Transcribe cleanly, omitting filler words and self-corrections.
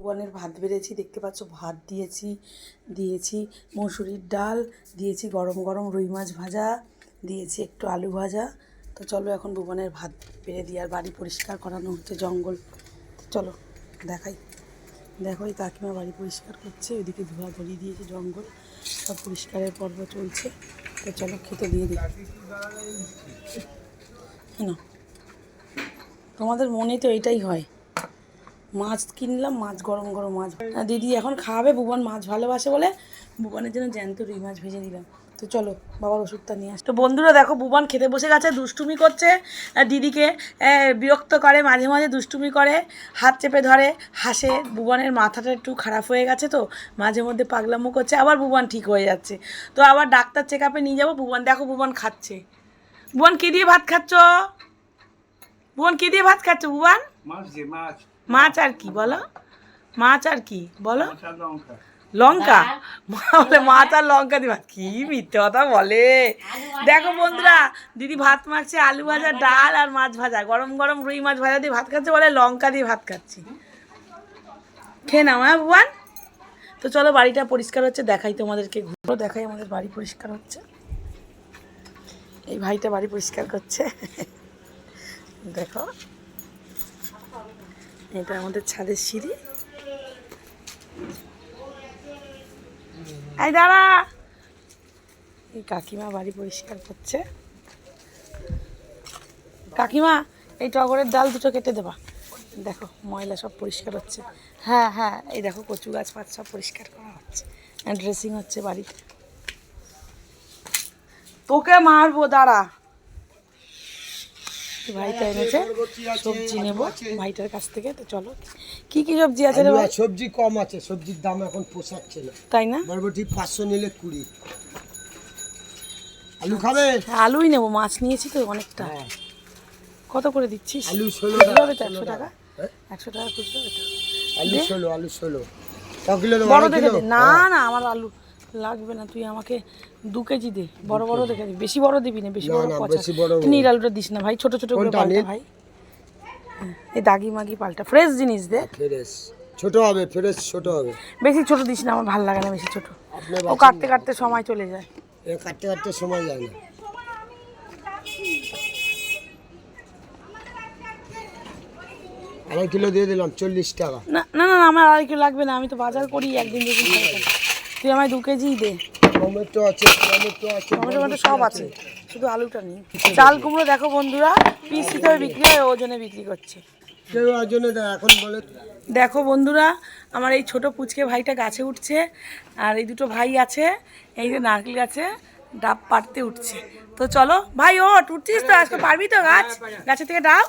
ভুবনের ভাত বেড়েছি, দেখতে পাচ্ছ ভাত দিয়েছি মসুরির ডাল দিয়েছি, গরম গরম রুই মাছ ভাজা দিয়েছি, একটু আলু ভাজা। তো চলো এখন ভুবনের ভাত বেড়ে দিয়ে আর বাড়ি পরিষ্কার করানো হচ্ছে, জঙ্গল। চলো দেখাই, দেখো এই কাকিমা বাড়ি পরিষ্কার করছে, ওইদিকে ধোয়া ধরিয়ে দিয়েছে, জঙ্গল সব পরিষ্কারের পর্ব চলছে। তো চলো খেতে দিয়ে দিই। কেন তোমাদের মনে তো এটাই হয়, মাছ কিনলাম, মাছ গরম গরম মাছ। দিদি এখন খাওয়াবে, ভুবন মাছ ভালোবাসে বলে ভুবনের জন্য জ্যান্ত রুই মাছ ভেজে দিলাম। তো চলো বাবার ওষুধটা নিয়ে আস। তো বন্ধুরা দেখো, ভুবন খেতে বসে গেছে, দুষ্টুমি করছে, দিদিকে বিরক্ত করে, মাঝে মাঝে দুষ্টুমি করে, হাত চেপে ধরে, হাসে। ভুবনের মাথাটা একটু খারাপ হয়ে গেছে, তো মাঝে মধ্যে পাগলামো করছে, আবার ভুবন ঠিক হয়ে যাচ্ছে। তো আবার ডাক্তার চেক আপে নিয়ে যাবো। ভুবন দেখো, ভুবন খাচ্ছে। ভুবন কী দিয়ে ভাত খাচ্ছ? ভুবন কী দিয়ে ভাত খাচ্ছ ভুবন? মাছ আর কি বলো, মাছ আর কি বলো? লঙ্কা বলে, মাছ আর লঙ্কা দিয়ে ভাত। কি মিথ্যে কথা বলে। দেখো বন্ধুরা, দিদি ভাত মাখছে, আলু ভাজা, ডাল আর মাছ ভাজা, গরম গরম রুই মাছ ভাজা দিয়ে ভাত খাচ্ছে, বলে লঙ্কা দিয়ে ভাত খাচ্ছি। খেয়ে নাও হ্যাঁ ভুবন। তো চলো বাড়িটা পরিষ্কার হচ্ছে, দেখাই তোমাদেরকে, ঘুরো দেখাই আমাদের বাড়ি পরিষ্কার হচ্ছে। এই ভাইটা বাড়ি পরিষ্কার করছে, দেখো এটা আমাদের ছাদের সিঁড়ি। এই দাঁড়া, এই কাকিমা বাড়ি পরিষ্কার করছে। কাকিমা এই টগরের ডাল দুটো কেটে দেবা। দেখো ময়লা সব পরিষ্কার হচ্ছে। হ্যাঁ হ্যাঁ, এই দেখো কচু গাছ পাত সব পরিষ্কার করা হচ্ছে, ড্রেসিং হচ্ছে বাড়িতে। তোকে মারবো, দাঁড়া। ভাইটা এনেছে সবজি, নেবো ভাইটার কাছ থেকে। তো চলো, কি কি সবজি আছে রে ভাই? সবজি কম আছে, সবজির দাম এখন পোষাচ্ছে না, তাই না? বরবটি 500 নিলে 20। আলু খাবে? আলুই নেবো, মাছ নিয়েছি তো অনেকটা। কত করে দিচ্ছিস? আলু 16 টাকা। 100 টাকা, 100 টাকা খুচরো। এটা আলু 16, আলু 16 কিলো দেবো? বড় দেখে দে। না না, আমার আলু লাগবে না, তুই আমাকে 2 কেজি দে, বড় বড় দেখে দে। বেশি বড় দিবি না, বেশি বড় পচা। নীল আলুটা দিস না ভাই, ছোট ছোট করে পাল্টা ভাই। এই দাগি মাগি পাল্টা, ফ্রেশ জিনিস দে। ফ্রেশ ছোট হবে, ফ্রেশ ছোট হবে। বেশি ছোট দিস না, আমার ভালো লাগে না বেশি ছোট, ও কাটতে কাটতে সময় চলে যায়। কাটতে কাটতে সময় যায় না। আড়াই কিলো দিয়ে দিলাম 40 টাকা। না না না, আমার 2.5 কিলো লাগবে না, আমি তো বাজার করি একদিন দুদিন করে। তুই আমায় 2 কেজিই দে। টমেটো আছে, টমেটো সব আছে, শুধু আলুটা নেই। চাল কুমড়ো দেখো বন্ধুরা, পিস হিসেবে বিক্রি হয়, ওজনে বিক্রি করছে। কেউ ওজনে দেয় এখন বলে। দেখো বন্ধুরা, আমার এই ছোট পুচকে ভাইটা গাছে উঠছে, আর এই দুটো ভাই আছে এই যে নারকেল গাছে ডাব পাড়তে উঠছে। তো চলো ভাই, উঠছিস তো আজকে, পারবি তো গাছ, গাছের থেকে ডাব?